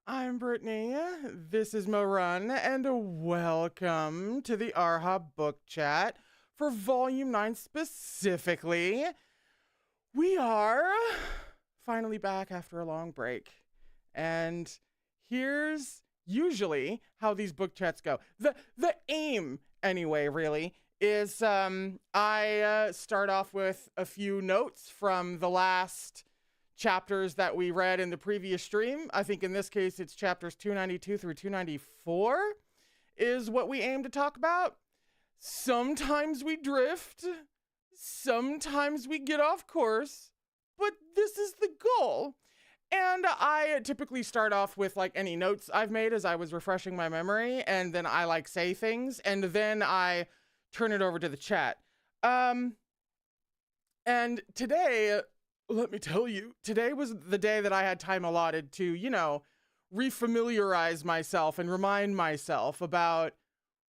I'm Brittany. This is Morun, and welcome to the Erha book chat for Volume 9 specifically. We are finally back after a long break, and here's usually how these book chats go. The aim, anyway, really, is I start off with a few notes from the last chapters that we read in the previous stream. I think in this case it's chapters 292 through 294 is what we aim to talk about. Sometimes we drift, sometimes we get off course, but this is the goal. And I typically start off with like any notes I've made as I was refreshing my memory, and then I like say things, and then I turn it over to the chat. And today, let me tell you, today was the day that I had time allotted to, refamiliarize myself and remind myself about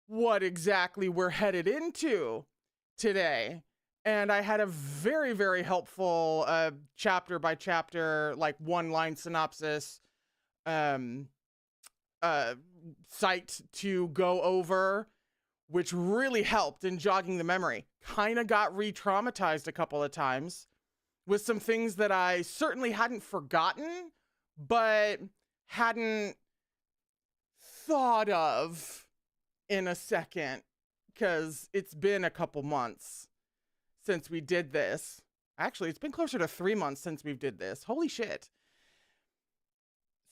what exactly we're headed into today. And I had a very, very helpful chapter by chapter, like one line synopsis site to go over, which really helped in jogging the memory. Kind of got re-traumatized a couple of times with some things that I certainly hadn't forgotten, but hadn't thought of in a second, because it's been a couple months since we did this. Actually, it's been closer to 3 months since we did this. Holy shit.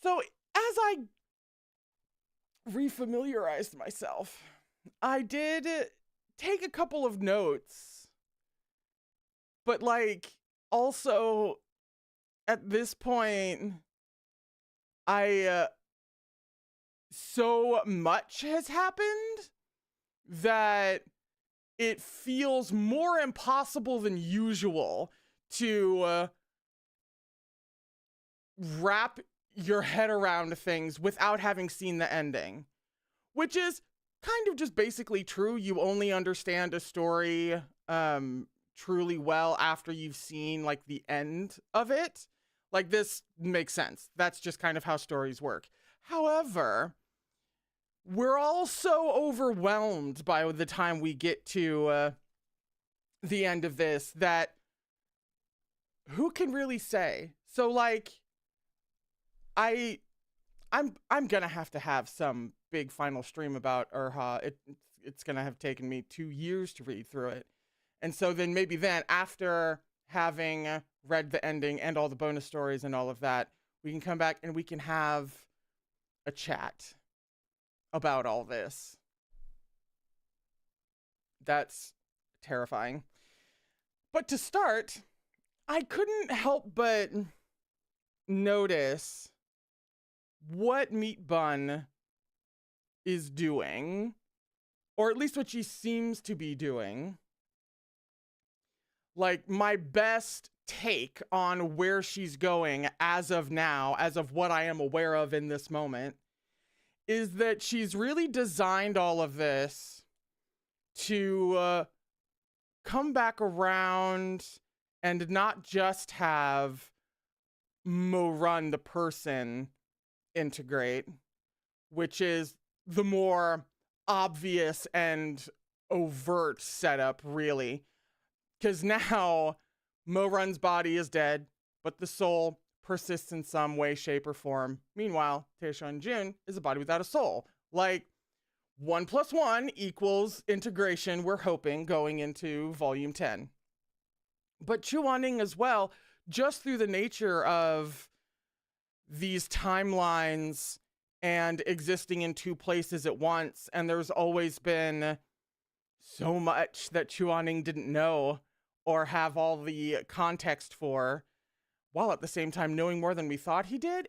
So as I refamiliarized myself, I did take a couple of notes, but also, at this point, so much has happened that it feels more impossible than usual to wrap your head around things without having seen the ending, which is kind of just basically true. You only understand a story truly well after you've seen like the end of it. Like, this makes sense. That's just kind of how stories work. However, we're all so overwhelmed by the time we get to the end of this that who can really say? So I'm gonna have to have some big final stream about Erha. It's gonna have taken me 2 years to read through it. And so then maybe then, after having read the ending and all the bonus stories and all of that, we can come back and we can have a chat about all this. That's terrifying. But to start, I couldn't help but notice what Meat Bun is doing, or at least what she seems to be doing. Like, my best take on where she's going as of now, as of what I am aware of in this moment, is that she's really designed all of this to come back around and not just have Morun the person integrate, which is the more obvious and overt setup, really. Because now Morun's body is dead, but the soul persists in some way, shape, or form. Meanwhile, Taeshun Jun is a body without a soul. Like, 1 + 1 = integration, we're hoping, going into Volume 10. But Chuaning as well, just through the nature of these timelines and existing in 2 places at once, and there's always been so much that Chuaning didn't know or have all the context for, while at the same time knowing more than we thought he did.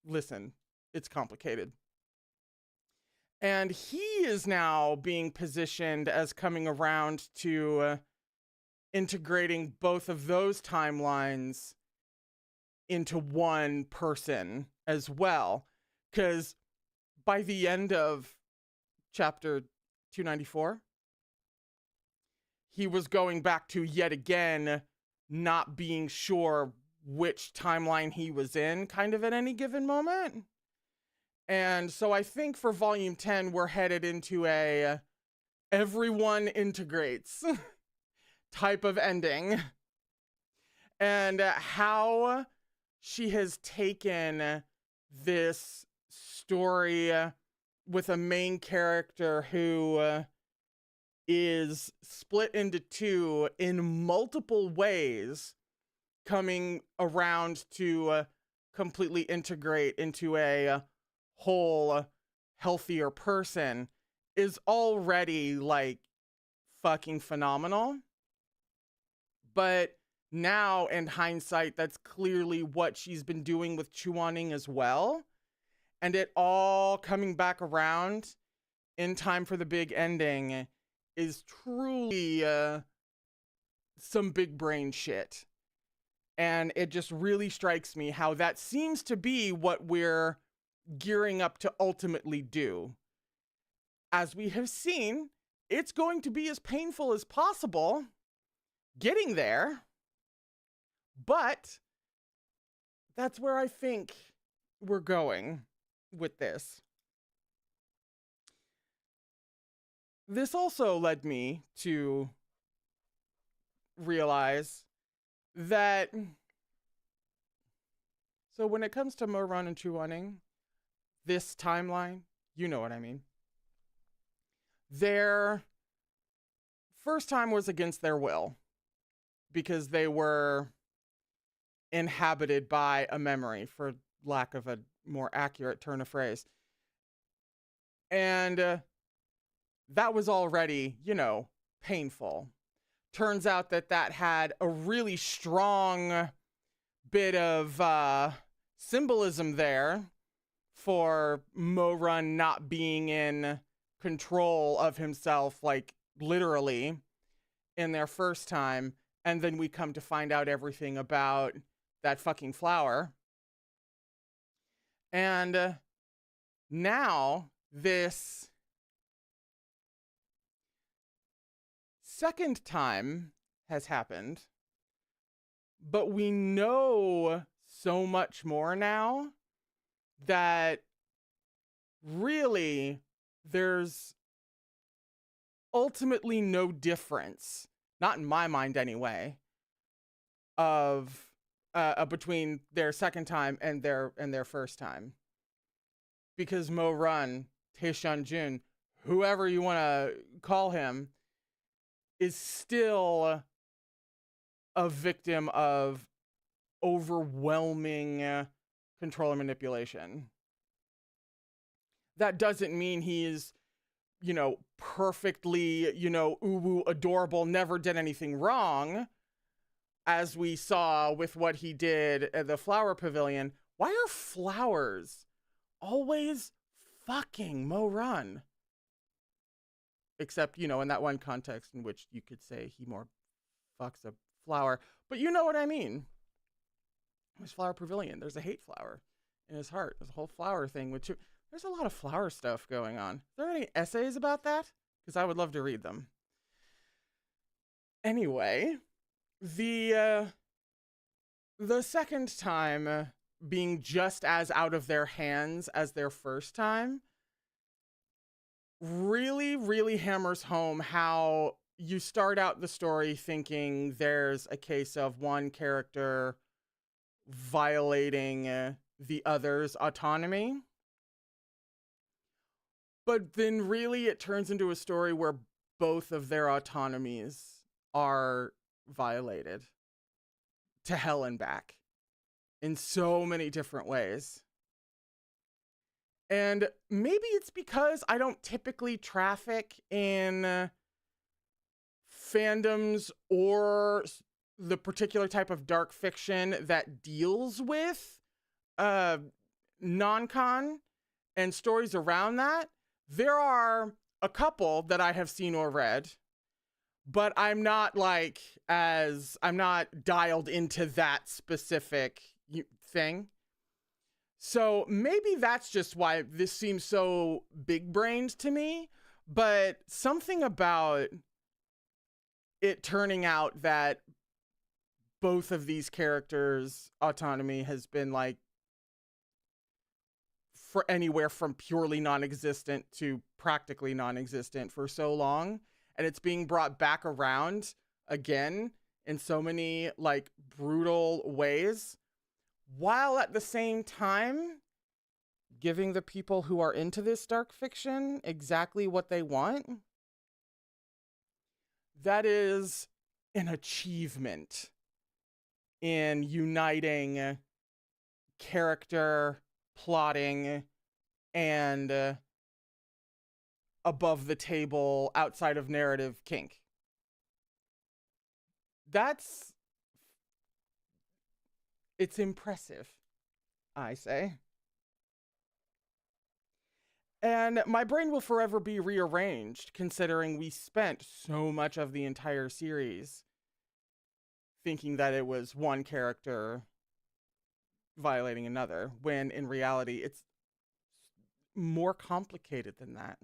Listen, it's complicated. And he is now being positioned as coming around to integrating both of those timelines into one person as well. Because by the end of chapter 294, he was going back to yet again not being sure which timeline he was in, kind of at any given moment. And so I think for volume 10, we're headed into a everyone integrates type of ending. And how she has taken this story with a main character who is split into two in multiple ways, coming around to completely integrate into a whole healthier person, is already like fucking phenomenal. But now in hindsight, that's clearly what she's been doing with Chuaning as well. And it all coming back around in time for the big ending is truly some big brain shit. And it just really strikes me how that seems to be what we're gearing up to ultimately do. As we have seen, it's going to be as painful as possible getting there, but that's where I think we're going with this. This also led me to realize that, so when it comes to Moran and Chuaning, this timeline, you know what I mean. Their first time was against their will because they were inhabited by a memory, for lack of a more accurate turn of phrase. And that was already, painful. Turns out that had a really strong bit of symbolism there for Moran not being in control of himself, like literally, in their first time. And then we come to find out everything about that fucking flower. And now this second time has happened, but we know so much more now that really there's ultimately no difference, not in my mind anyway, of between their second time and their first time. Because Moran, Taeshanjun, whoever you want to call him, is still a victim of overwhelming control and manipulation. That doesn't mean he's, perfectly, uwu, adorable, never did anything wrong, as we saw with what he did at the flower pavilion. Why are flowers always fucking Moran? Except, in that one context in which you could say he more fucks a flower. But you know what I mean. His flower pavilion, there's a hate flower in his heart. There's a whole flower thing, which there's a lot of flower stuff going on. Are there any essays about that? Because I would love to read them. Anyway, the second time being just as out of their hands as their first time really, really hammers home how you start out the story thinking there's a case of one character violating the other's autonomy. But then really it turns into a story where both of their autonomies are violated to hell and back in so many different ways. And maybe it's because I don't typically traffic in fandoms or the particular type of dark fiction that deals with non-con and stories around that. There are a couple that I have seen or read, but I'm not dialed into that specific thing. So maybe that's just why this seems so big-brained to me, but something about it turning out that both of these characters' autonomy has been for anywhere from purely non-existent to practically non-existent for so long, and it's being brought back around again in so many like brutal ways, while at the same time giving the people who are into this dark fiction exactly what they want. That is an achievement in uniting character, plotting, and above the table, outside of narrative kink. It's impressive, I say. And my brain will forever be rearranged, considering we spent so much of the entire series thinking that it was one character violating another, when in reality it's more complicated than that.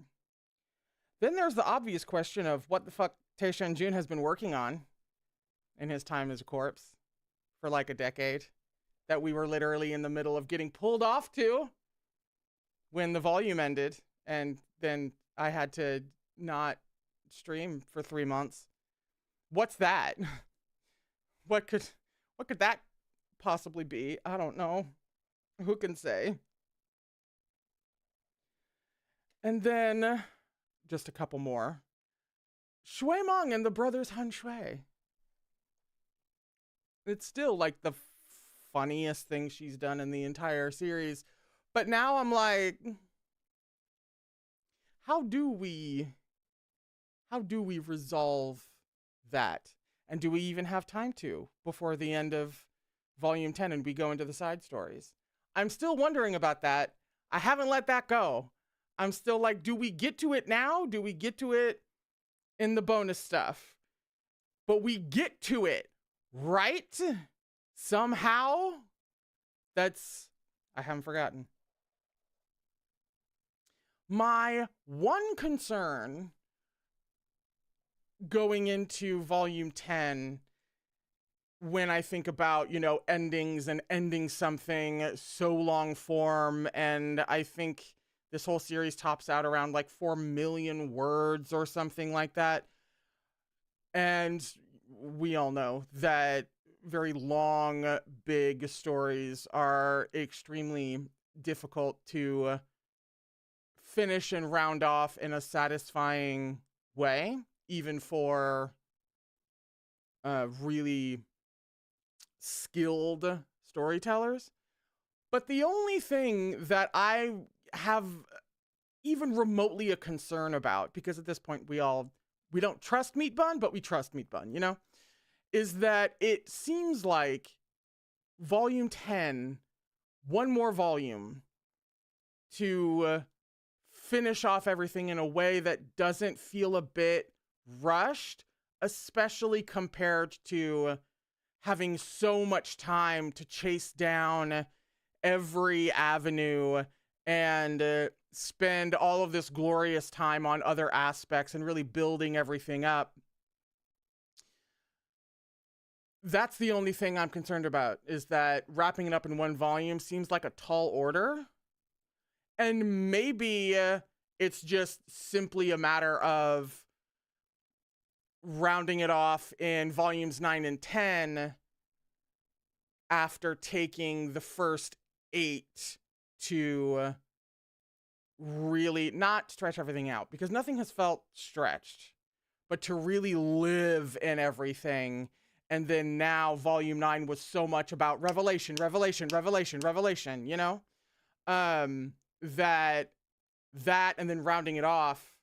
Then there's the obvious question of what the fuck Tae-Shen Jun has been working on in his time as a corpse for like a decade, that we were literally in the middle of getting pulled off to when the volume ended, and then I had to not stream for 3 months. What's that? What could that possibly be? I don't know. Who can say? And then just a couple more. Shui Meng and the brothers Han Shui. It's still like the funniest thing she's done in the entire series. But now I'm like, how do we resolve that? And do we even have time to before the end of volume 10 and we go into the side stories? I'm still wondering about that. I haven't let that go. I'm still like, do we get to it now? Do we get to it in the bonus stuff? But we get to it, right? Somehow? I haven't forgotten. My one concern going into volume 10, when I think about, endings and ending something so long form, and I think this whole series tops out around like 4 million words or something like that. And we all know that very long, big stories are extremely difficult to finish and round off in a satisfying way, even for really skilled storytellers. But the only thing that I have even remotely a concern about, because at this point we don't trust Meat Bun, but we trust Meat Bun, is that it seems like volume 10, one more volume to finish off everything in a way that doesn't feel a bit rushed, especially compared to having so much time to chase down every avenue and spend all of this glorious time on other aspects and really building everything up. That's the only thing I'm concerned about, is that wrapping it up in one volume seems like a tall order. And maybe it's just simply a matter of rounding it off in volumes 9 and 10 after taking the first 8 to really not stretch everything out, because nothing has felt stretched, but to really live in everything. And then now volume 9 was so much about revelation, that and then rounding it off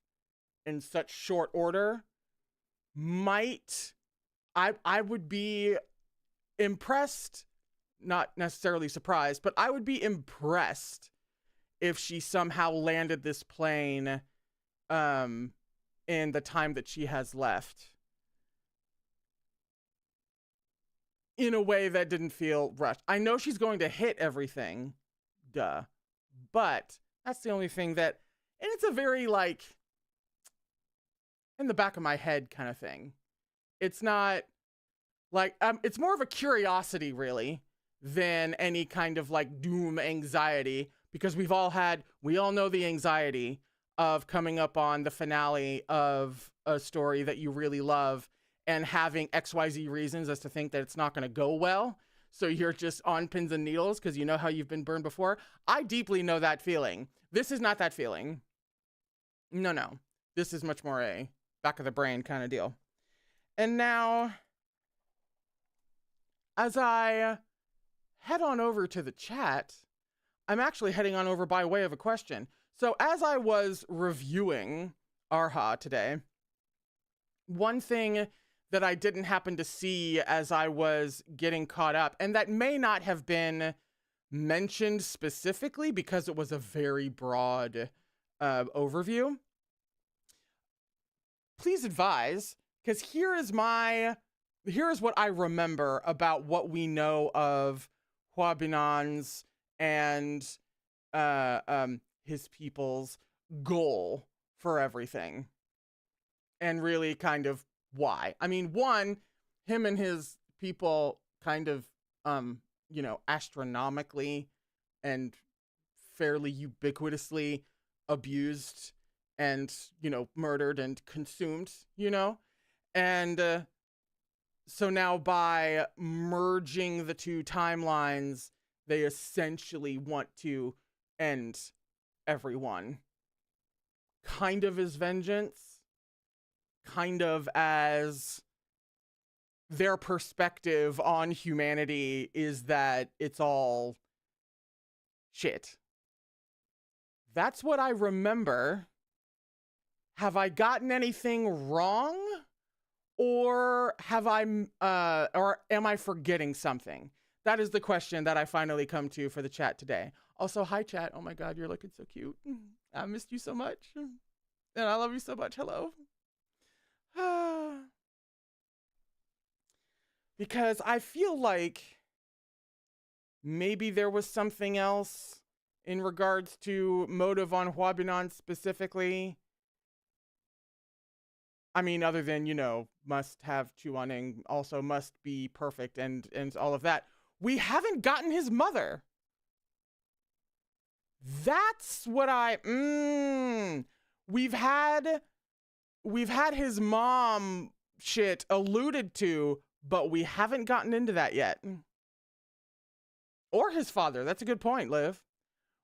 in such short order I would be impressed, not necessarily surprised, but I would be impressed if she somehow landed this plane in the time that she has left in a way that didn't feel rushed. I know she's going to hit everything, but that's the only thing that, and it's a very like in the back of my head kind of thing. It's not like, it's more of a curiosity really than any kind of like doom anxiety, because we all know the anxiety of coming up on the finale of a story that you really love and having XYZ reasons as to think that it's not going to go well. So you're just on pins and needles because you know how you've been burned before. I deeply know that feeling. This is not that feeling. No. This is much more a back of the brain kind of deal. And now, as I head on over to the chat, I'm actually heading on over by way of a question. So as I was reviewing Erha today, one thing that I didn't happen to see as I was getting caught up, and that may not have been mentioned specifically because it was a very broad overview. Please advise, because here is what I remember about what we know of Huabinan's and his people's goal for everything. And really kind of why. I mean, one, him and his people kind of, astronomically and fairly ubiquitously abused and, murdered and consumed, And so now by merging the two timelines, they essentially want to end everyone. Kind of as vengeance, kind of as their perspective on humanity is that it's all shit. That's what I remember. Have I gotten anything wrong? Or am I forgetting something? That is the question that I finally come to for the chat today. Also, hi chat. Oh my God, you're looking so cute. I missed you so much. And I love you so much. Hello. Because I feel like maybe there was something else in regards to motive on Huabinan specifically. I mean, other than, must have Chuaning, also must be perfect and all of that. We haven't gotten his mother. That's what we've had his mom shit alluded to, but we haven't gotten into that yet. Or his father. That's a good point, Liv.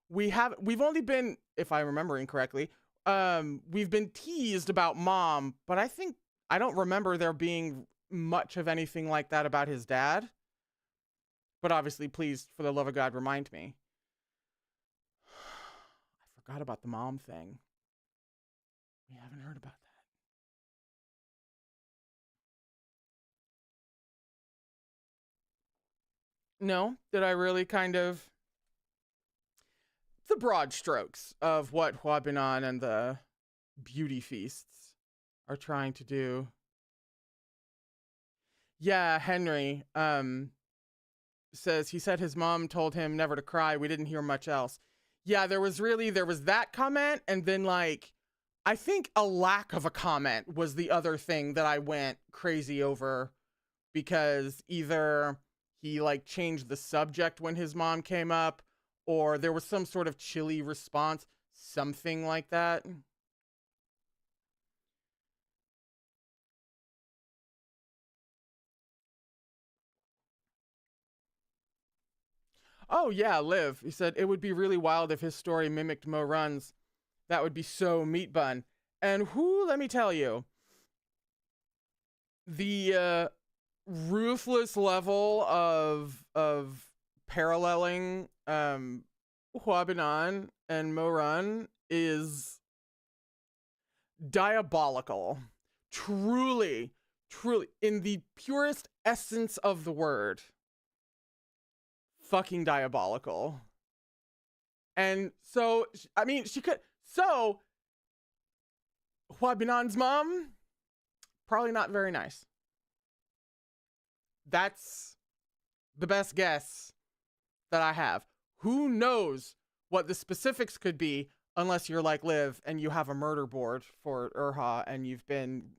We've only been, if I'm remembering correctly, we've been teased about mom, but I don't remember there being much of anything like that about his dad. But obviously, please, for the love of God, remind me. I forgot about the mom thing. We haven't heard about that. No, did I really kind of the broad strokes of what Huabinan and the beauty feasts are trying to do? Yeah, Henry says he said his mom told him never to cry. We didn't hear much else. Yeah, there was that comment, and then I think a lack of a comment was the other thing that I went crazy over, because either he changed the subject when his mom came up, or there was some sort of chilly response, something like that. Oh yeah, Liv. He said it would be really wild if his story mimicked Mo Run's. That would be so meat bun. And let me tell you, the ruthless level of paralleling Huabinan and Mo Run is diabolical. Truly, in the purest essence of the word, fucking diabolical. And so, I mean, Huabinan's mom, probably not very nice. That's the best guess that I have. Who knows what the specifics could be, unless you're like Liv and you have a murder board for Erha and you've been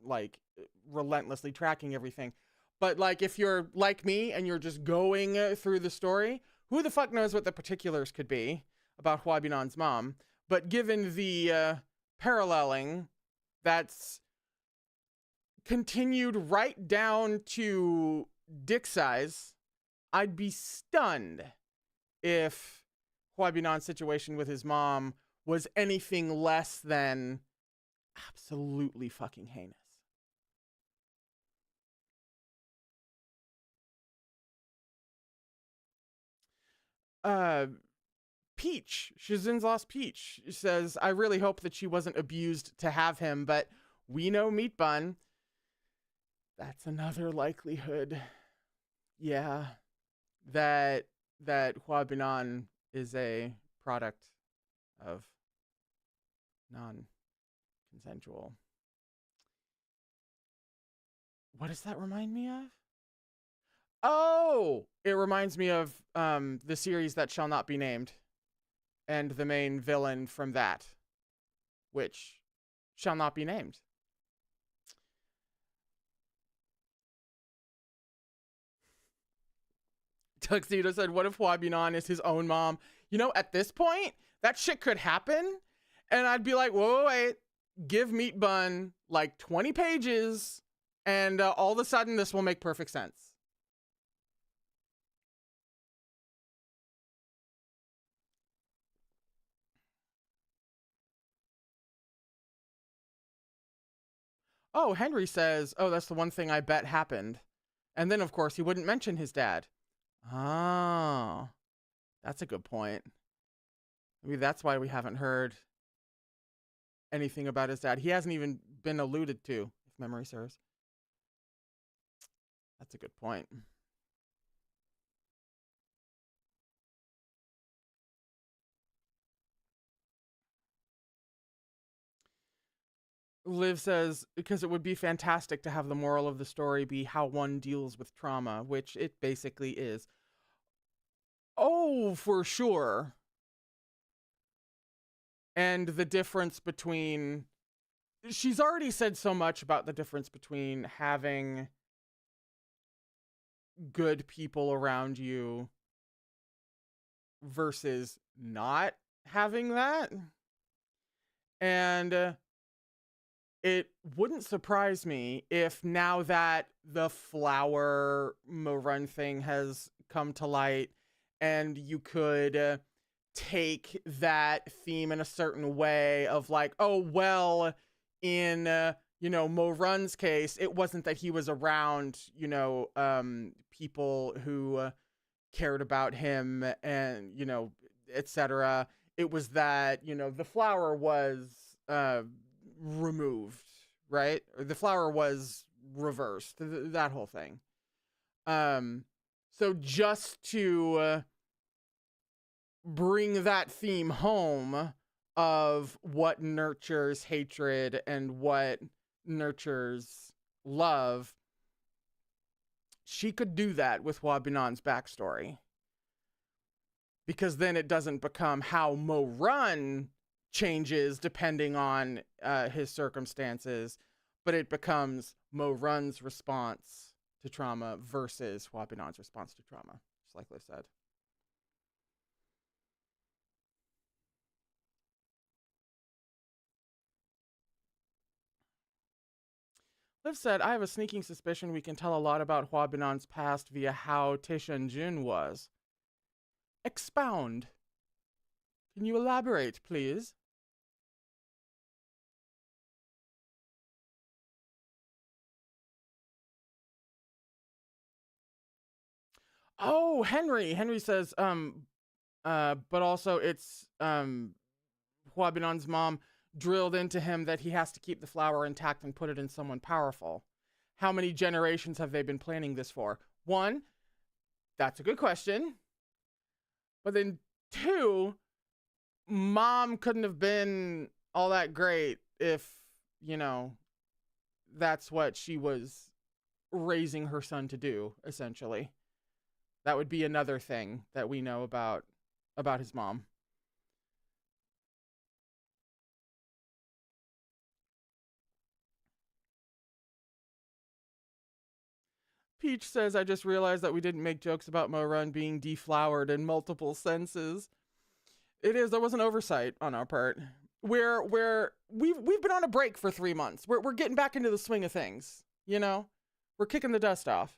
relentlessly tracking everything. But if you're like me and you're just going through the story, who the fuck knows what the particulars could be? about Hua Binan's mom, but given the paralleling that's continued right down to dick size, I'd be stunned if Hua Binan's situation with his mom was anything less than absolutely fucking heinous. Peach, Shizin's lost Peach, says, I really hope that she wasn't abused to have him, but we know Meat Bun. That's another likelihood. Yeah, that Hua Binan is a product of non-consensual. What does that remind me of? Oh, it reminds me of the series that shall not be named, and the main villain from that, which shall not be named. Tuxedo said, what if Hua Binan is his own mom? You know, at this point, that shit could happen. And I'd be like, whoa, wait, give Meat Bun like 20 pages. And all of a sudden, this will make perfect sense. Oh, Henry says, oh, that's the one thing I bet happened. And then, of course, he wouldn't mention his dad. Oh, that's a good point. Maybe that's why we haven't heard anything about his dad. He hasn't even been alluded to, if memory serves. That's a good point. Liv says, because it would be fantastic to have the moral of the story be how one deals with trauma, which it basically is. Oh, for sure. And the difference between... She's already said so much about the difference between having good people around you versus not having that. And it wouldn't surprise me if now that the flower Morun thing has come to light and you could take that theme in a certain way of like, oh, well, in, Morun's case, it wasn't that he was around, people who cared about him and, etc. It was that, the flower was removed, right? Or the flower was reversed, that whole thing. So just to bring that theme home of what nurtures hatred and what nurtures love, she could do that with Hua Binan's backstory. Because then it doesn't become how Morun changes depending on his circumstances, but it becomes Morun's response to trauma versus Hua Binan's response to trauma, just like Liv said. Liv said, I have a sneaking suspicion we can tell a lot about Hua Binan's past via how Taishan Jun was. Expound. Can you elaborate, please? Oh, Henry. Henry says, but also it's Hua Binan's mom drilled into him that he has to keep the flower intact and put it in someone powerful. How many generations have they been planning this for? One, that's a good question. But then two, mom couldn't have been all that great if, that's what she was raising her son to do, essentially. That would be another thing that we know about his mom. Peach says, I just realized that we didn't make jokes about Morun being deflowered in multiple senses. It is. There was an oversight on our part. We've been on a break for 3 months. We're getting back into the swing of things. You know, we're kicking the dust off.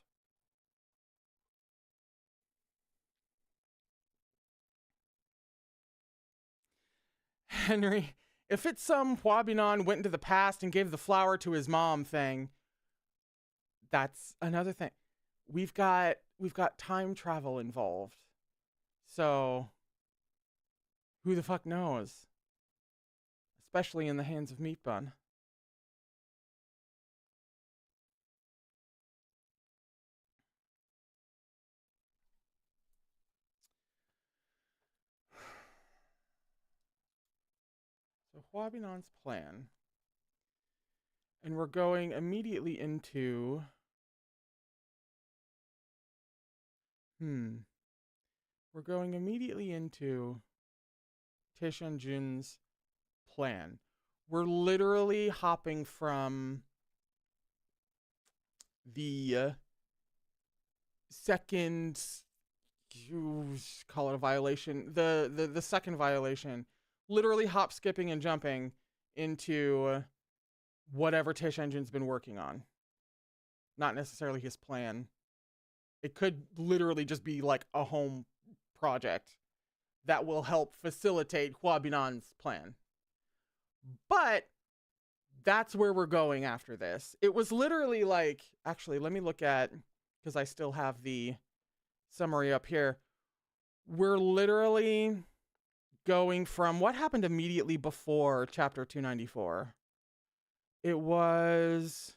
Henry, if it's some Huabinon went into the past and gave the flower to his mom thing, that's another thing. We've got time travel involved. So who the fuck knows? Especially in the hands of Meat Bun. So Huabinon's plan. And we're going immediately into... We're going immediately into Taeshanjun's plan. We're literally hopping from the second... call it a violation. The second violation. Literally hop, skipping, and jumping into whatever Taeshanjun's been working on. Not necessarily his plan. It could literally just be like a home project that will help facilitate Huabinon's plan. But that's where we're going after this. It was literally like, actually, let me look at, because I still have the summary up here. We're literally going from what happened immediately before chapter 294. It was...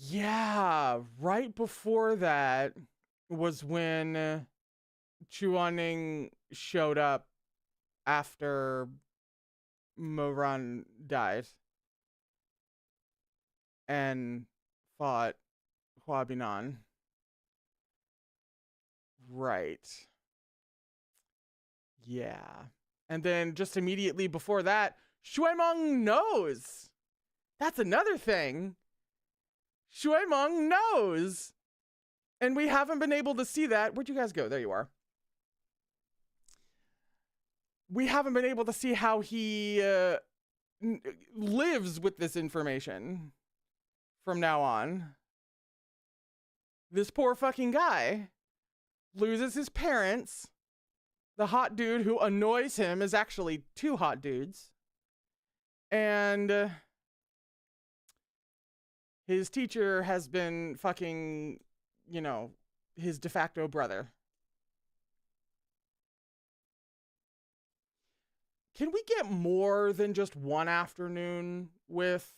Yeah, right before that was when Chuaning showed up after Moran died and fought Huabinon. Right. Yeah. And then just immediately before that, Shuemeng knows. That's another thing. Shuemeng knows. And we haven't been able to see that. Where'd you guys go? There you are. We haven't been able to see how he lives with this information from now on. This poor fucking guy loses his parents. The hot dude who annoys him is actually two hot dudes. And his teacher has been fucking, you know, his de facto brother. Can we get more than just one afternoon with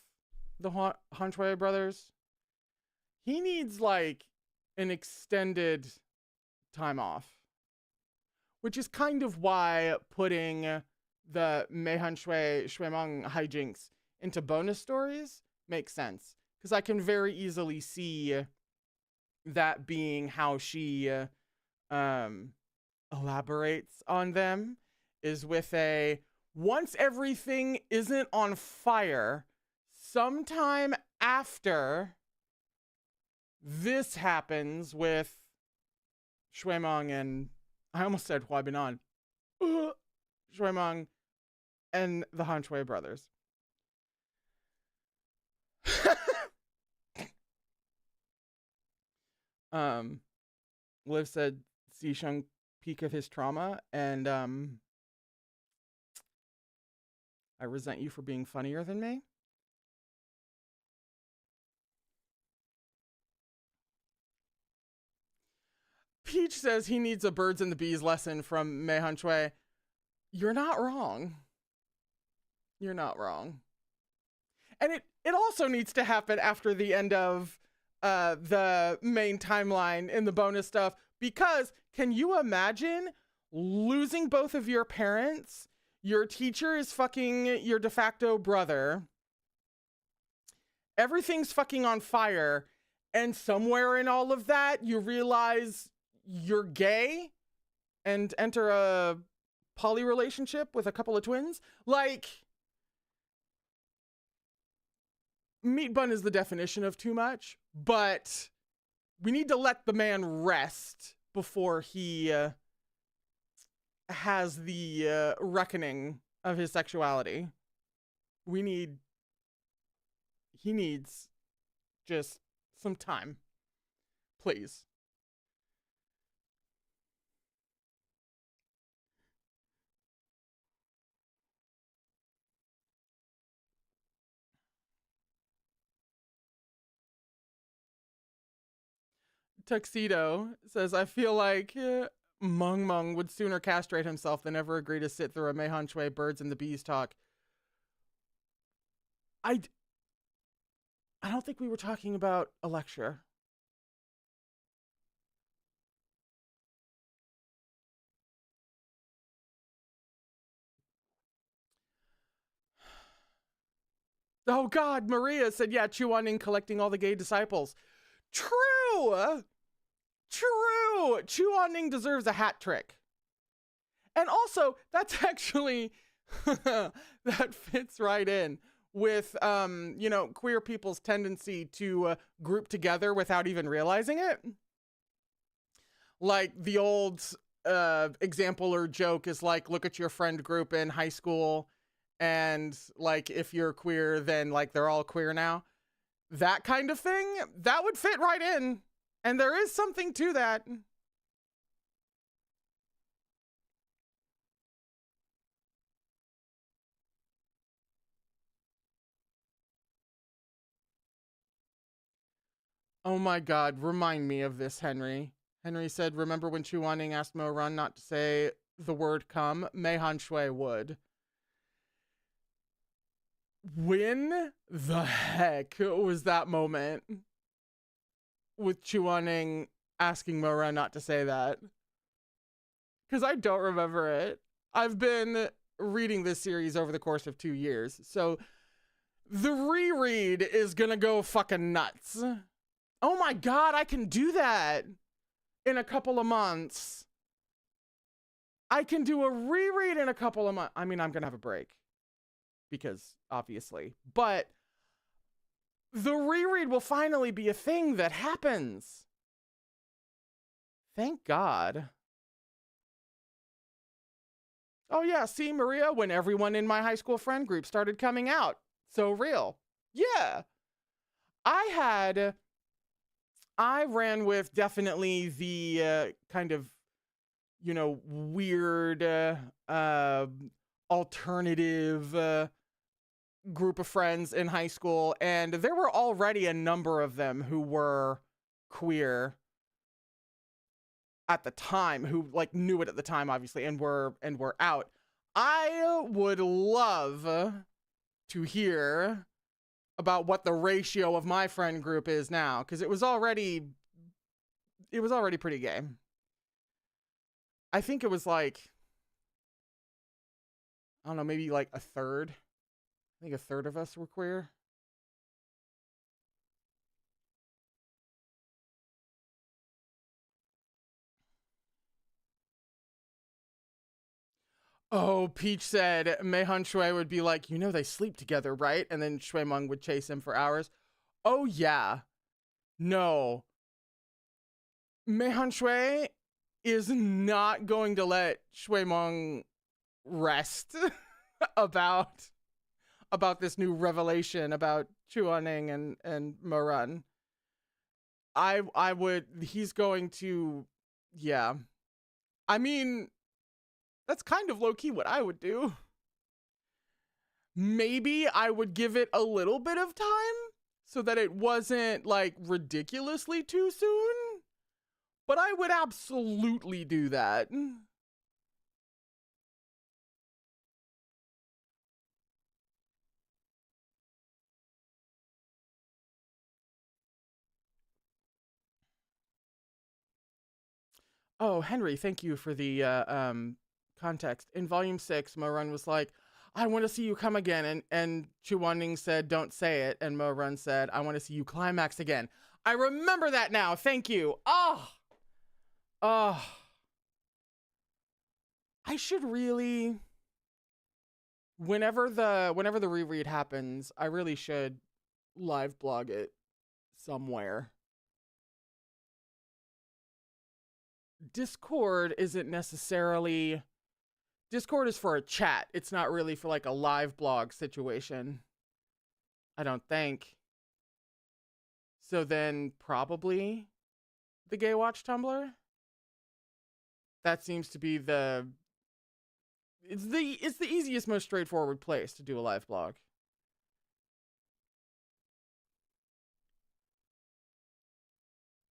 the Hanshui brothers? He needs like an extended time off. Which is kind of why putting the Meihanshui Shuemeng hijinks into bonus stories makes sense. Because I can very easily see that being how she elaborates on them, is with a, once everything isn't on fire, sometime after this happens with Shuemeng and, I almost said Huabinon, Shuemeng and the Hanshui brothers. Liv said Xisheng peak of his trauma, and I resent you for being funnier than me. Peach says he needs a birds and the bees lesson from Mei Hanshui. You're not wrong. You're not wrong. And it also needs to happen after the end of the main timeline in the bonus stuff, because can you imagine losing both of your parents? Your teacher is fucking your de facto brother. Everything's fucking on fire. And somewhere in all of that, you realize you're gay and enter a poly relationship with a couple of twins. Like, meat bun is the definition of too much, but we need to let the man rest before he has the reckoning of his sexuality. He needs just some time, please. Tuxedo says, I feel like Mung Mung would sooner castrate himself than ever agree to sit through a Meihan Shui birds and the bees talk. I don't think we were talking about a lecture. Oh God, Maria said, yeah, Chuaning collecting all the gay disciples. True! True! Chuaning deserves a hat trick. And also, that's actually, that fits right in with, queer people's tendency to group together without even realizing it. Like the old example or joke is like, look at your friend group in high school, and like if you're queer, then like they're all queer now. That kind of thing, that would fit right in. And there is something to that. Oh my God, remind me of this, Henry. Henry said, remember when Chuaning asked Mo Run not to say the word come? Meihan Shui would. When the heck was that moment with Chuaning asking Mo Run not to say that? Because I don't remember it. I've been reading this series over the course of 2 years, so the reread is gonna go fucking nuts. Oh my God, I can do that in a couple of months. I can do a reread in a couple of months. I mean, I'm gonna have a break because obviously, but the reread will finally be a thing that happens. Thank God. Oh yeah, see, Maria, when everyone in my high school friend group started coming out. So real. Yeah. I ran with definitely the kind of, weird alternative group of friends in high school, and there were already a number of them who were queer at the time, who like knew it at the time, obviously, and were out. I would love to hear about what the ratio of my friend group is now, because it was already pretty gay. I think it was like, I don't know, maybe like a third. I think a third of us were queer. Oh, Peach said Meihan Shui would be like, they sleep together, right? And then Shui Meng would chase him for hours. Oh, yeah. No. Meihan Shui is not going to let Shui Meng rest about this new revelation about Chuaning and Moran. I would, he's going to, yeah. I mean, that's kind of low-key what I would do. Maybe I would give it a little bit of time so that it wasn't like ridiculously too soon. But I would absolutely do that. Oh, Henry, thank you for the context. In volume 6, Mo-Run was like, I want to see you come again. And Chuaning said, don't say it. And Mo-Run said, I want to see you climax again. I remember that now. Thank you. Oh. Oh. I should really, whenever the reread happens, I really should live blog it somewhere. Discord isn't necessarily Discord is for a chat. It's not really for like a live blog situation. I don't think. So then probably the Gaywatch Tumblr. That seems to be it's the easiest, most straightforward place to do a live blog.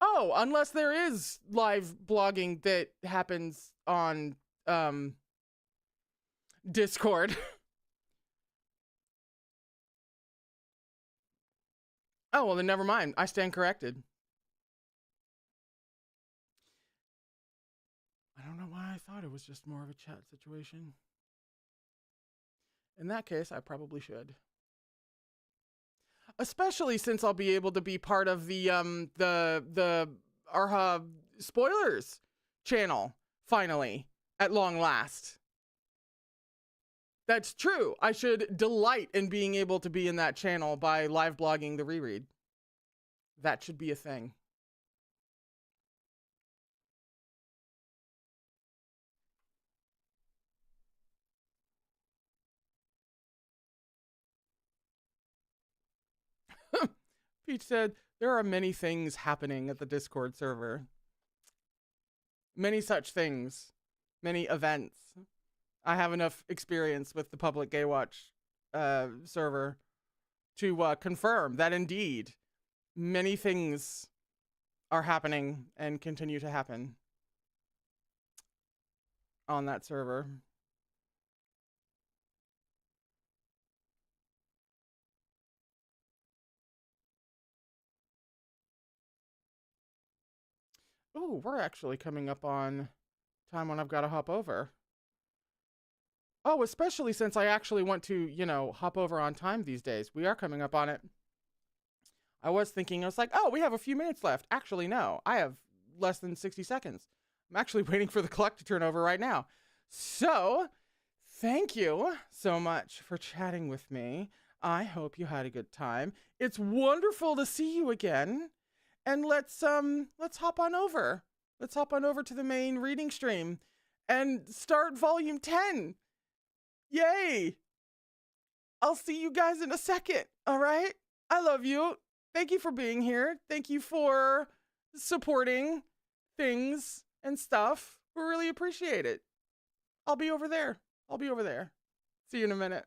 Oh, unless there is live blogging that happens on Discord. Oh, well then never mind. I stand corrected. I don't know why I thought it was just more of a chat situation. In that case, I probably should. Especially since I'll be able to be part of the Erha spoilers channel, finally, at long last. That's true. I should delight in being able to be in that channel by live blogging the reread. That should be a thing. Peach said, there are many things happening at the Discord server. Many such things. Many events. I have enough experience with the public Gaywatch server to confirm that indeed many things are happening and continue to happen on that server. Ooh, we're actually coming up on time when I've got to hop over. Oh, especially since I actually want to, you know, hop over on time these days. We are coming up on it. I was thinking, I was like, oh, we have a few minutes left. Actually, no, I have less than 60 seconds. I'm actually waiting for the clock to turn over right now. So, thank you so much for chatting with me. I hope you had a good time. It's wonderful to see you again. And let's hop on over. Let's hop on over to the main reading stream and start volume 10. Yay! I'll see you guys in a second, all right? I love you. Thank you for being here. Thank you for supporting things and stuff. We really appreciate it. I'll be over there. See you in a minute.